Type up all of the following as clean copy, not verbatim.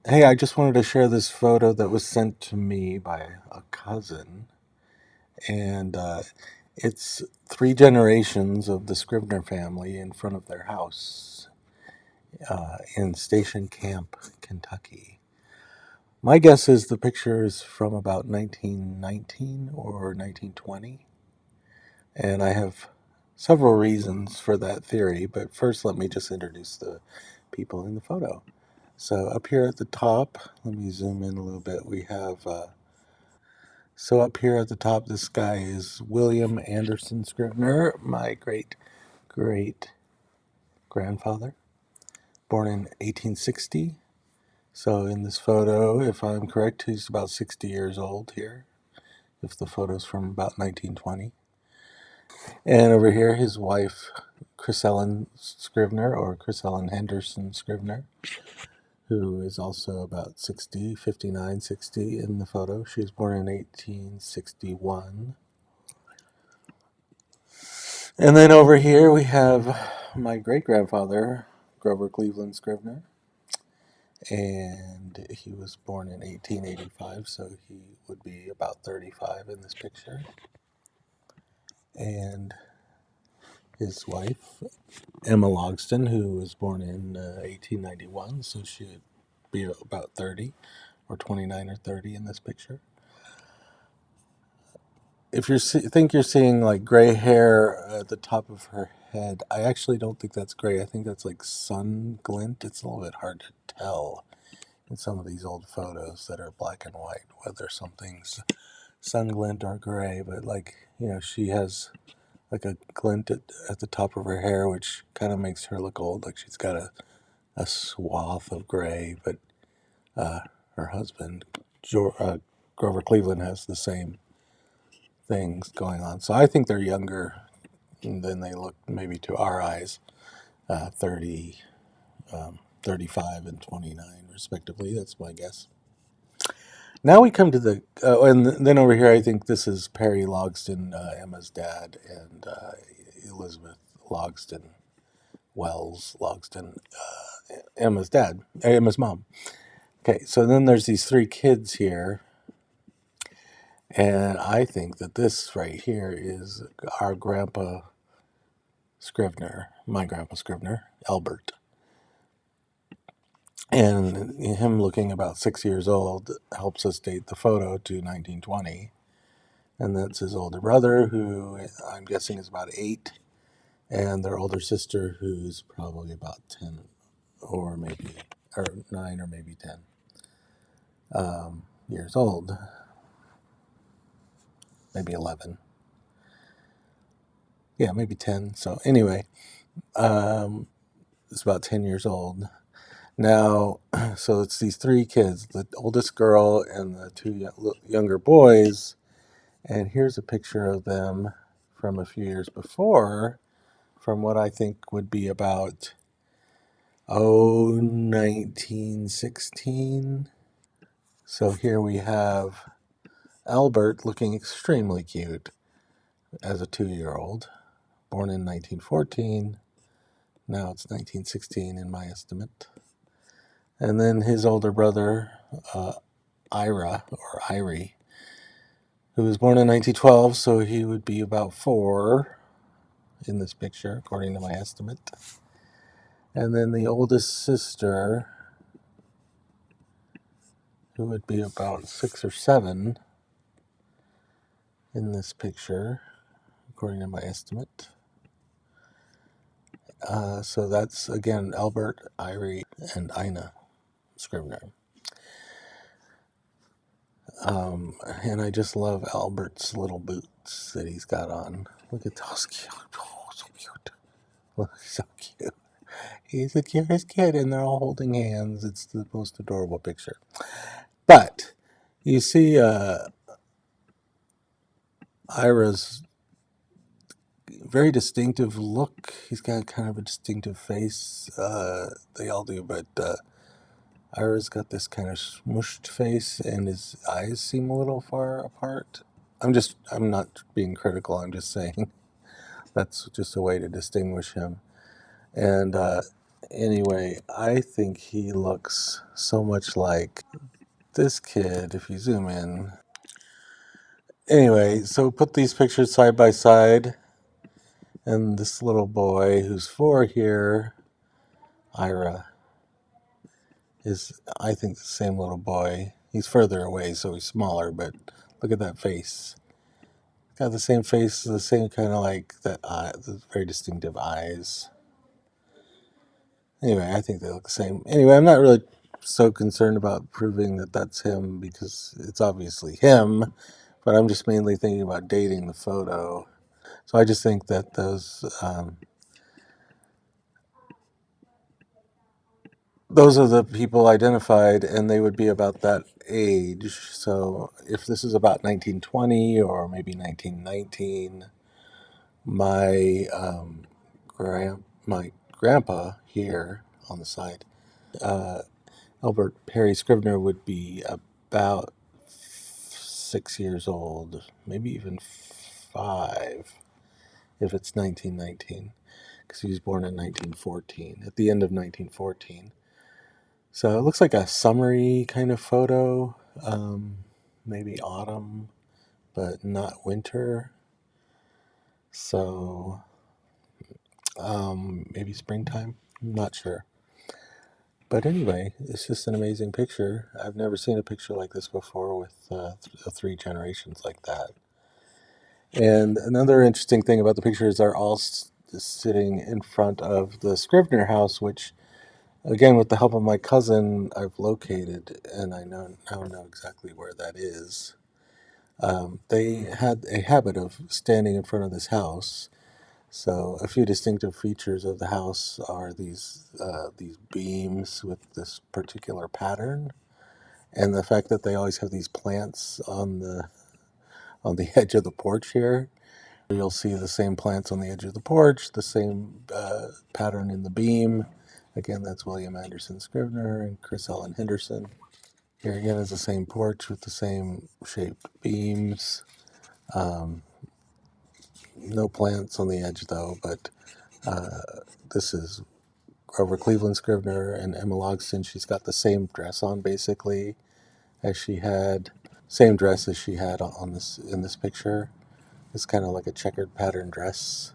Hey, I just wanted to share this photo that was sent to me by a cousin, and it's three generations of the Scrivener family in front of their house in Station Camp, Kentucky. My guess is the picture is from about 1919 or 1920, and I have several reasons for that theory, but first let me just introduce the people in the photo. So up here at the top, let me zoom in a little bit. We have So up here at the top, this guy is William Anderson Scrivener, my great great grandfather, born in 1860. So in this photo, if I'm correct, he's about 60 years old here, if the photo's from about 1920. And over here, his wife, Chris Ellen Scrivener, or Chris Ellen Henderson Scrivener, who is also about 60, 59, 60 in the photo. She was born in 1861. And then over here we have my great grandfather, Grover Cleveland Scrivener, and he was born in 1885, so he would be about 35 in this picture. And his wife, Emma Logston, who was born in 1891, so she would be about 30, or 29 or 30 in this picture. If you think you're seeing like gray hair at the top of her head, I actually don't think that's gray. I think that's like sun glint. It's a little bit hard to tell in some of these old photos that are black and white whether something's sun glint or gray. But she has like a glint at the top of her hair, which kind of makes her look old. Like she's got a swath of gray. But uh, her husband, Grover Cleveland, has the same things going on. So I think they're younger than they look maybe to our eyes, 30, 35, and 29, respectively. That's my guess. Now we come to and then over here, I think this is Perry Logston, Emma's dad, and Elizabeth Logston, Wells Logston, Emma's dad, Emma's mom. Okay, so then there's these three kids here, and I think that this right here is our grandpa Scrivener, my grandpa Scrivener, Albert. And him looking about 6 years old helps us date the photo to 1920. And that's his older brother, who I'm guessing is about 8, and their older sister, who's probably about 10, or maybe, or 9, or maybe 10 years old, maybe 11. Yeah, maybe 10. So anyway, it's about 10 years old. Now, so it's these three kids, the oldest girl and the two younger boys. And here's a picture of them from a few years before, from what I think would be about, 1916. So here we have Albert looking extremely cute as a 2-year-old, born in 1914. Now it's 1916 in my estimate. And then his older brother, Ira, or Irie, who was born in 1912, so he would be about 4 in this picture, according to my estimate. And then the oldest sister, who would be about 6 or 7 in this picture, according to my estimate. So that's, again, Albert, Irie, and Ina Scrivener. And I just love Albert's little boots that he's got on. Look at those cute. Oh, so cute. Look, so cute. He's the cutest kid, and they're all holding hands. It's the most adorable picture. But you see Ira's very distinctive look. He's got kind of a distinctive face. They all do, but Ira's got this kind of smushed face, and his eyes seem a little far apart. I'm not being critical. I'm just saying that's just a way to distinguish him. And Anyway, I think he looks so much like this kid if you zoom in. Anyway, so put these pictures side by side, and this little boy who's 4 here, Ira, is, I think, the same little boy. He's further away, so he's smaller, but look at that face. Got the same face, the same kind of like that eye, the very distinctive eyes. Anyway, I think they look the same. Anyway, I'm not really so concerned about proving that that's him because it's obviously him, but I'm just mainly thinking about dating the photo. So I just think that those are the people identified, and they would be about that age. So if this is about 1920 or maybe 1919, my my grandpa here on the side, uh, Albert Perry Scrivener, would be about 6 years old, maybe even 5, if it's 1919, because he was born in 1914, at the end of 1914. So it looks like a summery kind of photo, maybe autumn, but not winter. So maybe springtime. I'm not sure. But anyway, it's just an amazing picture. I've never seen a picture like this before with 3 generations like that. And another interesting thing about the picture is they're all sitting in front of the Scrivener house, which, again, with the help of my cousin, I've located, and I now know exactly where that is. They had a habit of standing in front of this house. So a few distinctive features of the house are these beams with this particular pattern, and the fact that they always have these plants on the edge of the porch here. You'll see the same plants on the edge of the porch, the same pattern in the beam. Again, that's William Anderson Scrivener and Chris Ellen Henderson. Here again is the same porch with the same shaped beams. Um, no plants on the edge though, but this is Grover Cleveland Scrivener and Emma Logston. She's got the same dress on basically as she had, same dress as she had on this in this picture. It's kind of like a checkered pattern dress.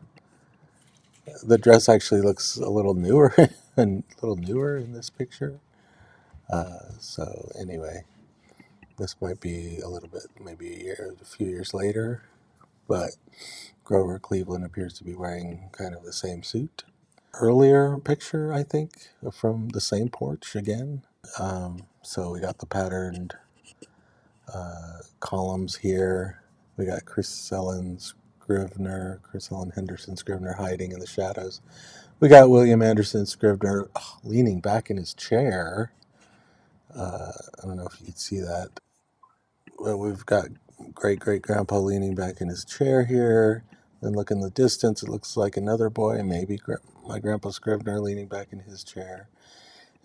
The dress actually looks a little newer and a little newer in this picture. So anyway, this might be a little bit, maybe a few years later, but Grover Cleveland appears to be wearing kind of the same suit. Earlier picture, I think, from the same porch again. So we got the patterned columns here. We got Chris Ellen Henderson Scrivener hiding in the shadows. We got William Anderson Scrivener leaning back in his chair. I don't know if you can see that. Well, we've got great great grandpa leaning back in his chair here. Then look in the distance, it looks like another boy, maybe my grandpa Scrivener leaning back in his chair.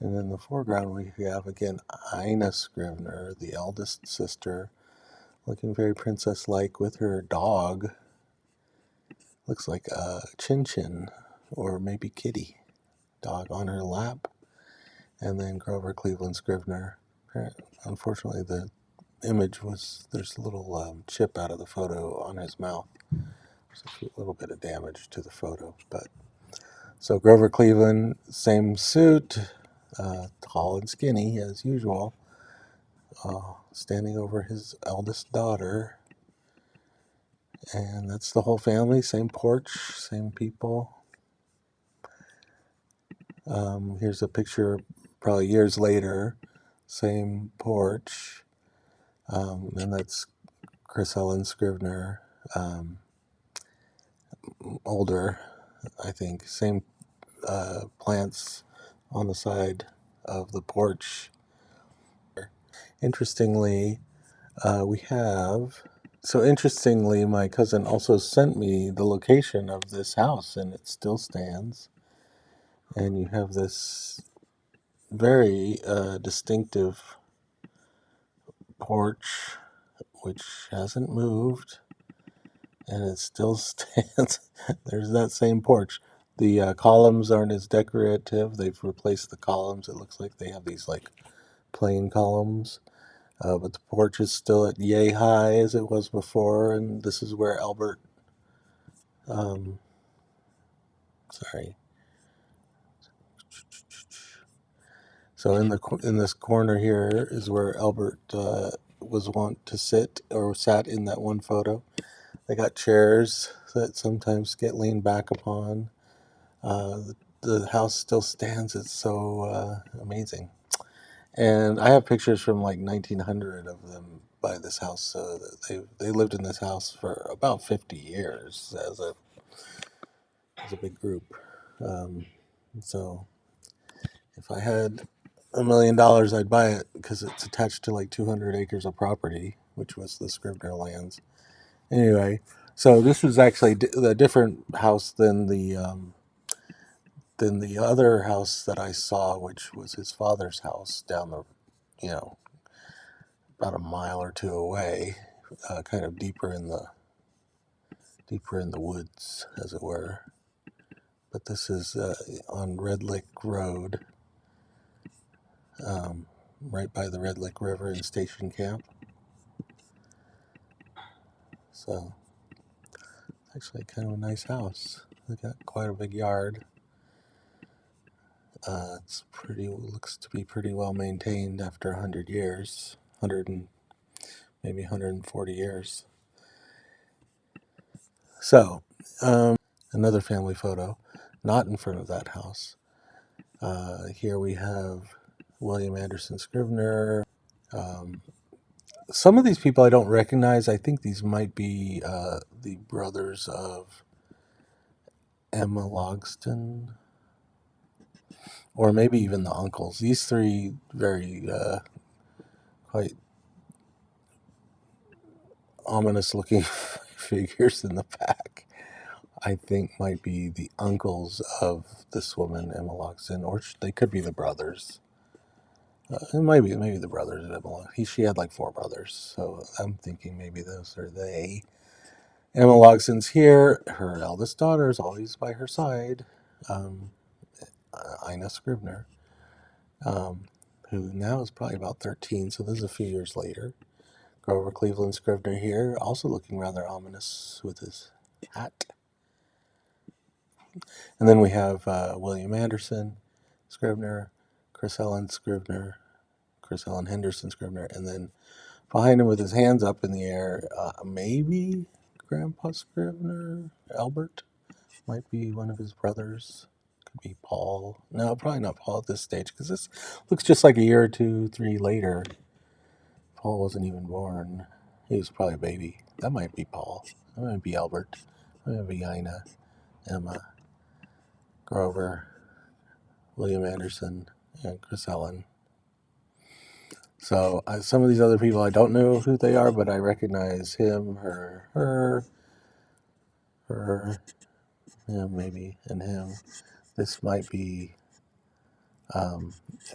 And in the foreground, we have again Ina Scrivener, the eldest sister, looking very princess like with her dog. Looks like a Chin Chin or maybe Kitty dog on her lap. And then Grover Cleveland Scrivener. Unfortunately, the image was, there's a little chip out of the photo on his mouth. There's a little bit of damage to the photo. But so Grover Cleveland, same suit, tall and skinny as usual, standing over his eldest daughter. And that's the whole family, same porch, same people. Here's a picture probably years later, same porch. And that's Chris Ellen Scrivener, older, I think. Same plants on the side of the porch. Interestingly, we have. So interestingly, my cousin also sent me the location of this house, and it still stands. And you have this very distinctive porch, which hasn't moved, and it still stands. There's that same porch. The columns aren't as decorative. They've replaced the columns. It looks like they have these like plain columns. But the porch is still at yay high as it was before, and this is where Albert, um, sorry. So in this corner here is where Albert was wont to sit or sat in that one photo. They got chairs that sometimes get leaned back upon. The house still stands. It's so amazing. And I have pictures from like 1900 of them by this house. So they lived in this house for about 50 years as a big group. Um, so if I had $1 million, I'd buy it because it's attached to like 200 acres of property, which was the Scrivener lands. Anyway, so this was actually a different house than the other house that I saw, which was his father's house down the, you know, about a mile or two away, kind of deeper in the woods, as it were. But this is on Red Lick Road, right by the Red Lick River in Station Camp. So actually kind of a nice house. They got quite a big yard. Looks to be pretty well maintained after 100 years, 100 and maybe 140 years. So, another family photo, not in front of that house. Here we have William Anderson Scrivener. Um, some of these people I don't recognize. I think these might be the brothers of Emma Logston, or maybe even the uncles. These three very quite ominous looking figures in the back, I think might be the uncles of this woman, Emma Logston, or they could be the brothers. It might be maybe the brothers of Emma. She had like 4 brothers, so I'm thinking maybe those are they. Emma Logston's here. Her eldest daughter is always by her side, um, Ina Scrivener, who now is probably about 13, so this is a few years later. Grover Cleveland Scrivener here, also looking rather ominous with his hat. And then we have William Anderson Scrivener, Chris Ellen Scrivener, Chris Ellen Henderson Scrivener, and then behind him with his hands up in the air, maybe Grandpa Scrivener, Albert, might be one of his brothers. Could be Paul. No, probably not Paul at this stage because this looks just like a year or 2, 3 later. Paul wasn't even born. He was probably a baby. That might be Paul. That might be Albert. That might be Ina, Emma, Grover, William Anderson, and Chris Ellen. So some of these other people, I don't know who they are, but I recognize him, her, him maybe, and him. This might be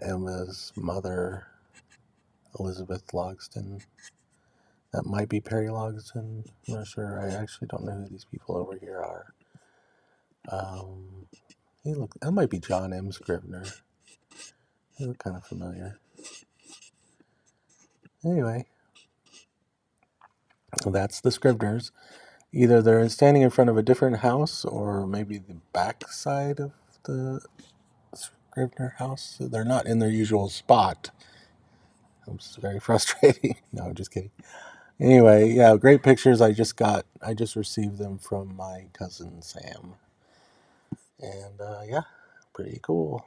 Emma's mother, Elizabeth Logston. That might be Perry Logston. I'm not sure. I actually don't know who these people over here are. That might be John M. Scrivener. They look kind of familiar. Anyway, so that's the Scriveners. Either they're standing in front of a different house, or maybe the back side of the Scrivener house. They're not in their usual spot. It's very frustrating. No, I'm just kidding. Anyway, yeah, great pictures. I just received them from my cousin Sam, and yeah, pretty cool.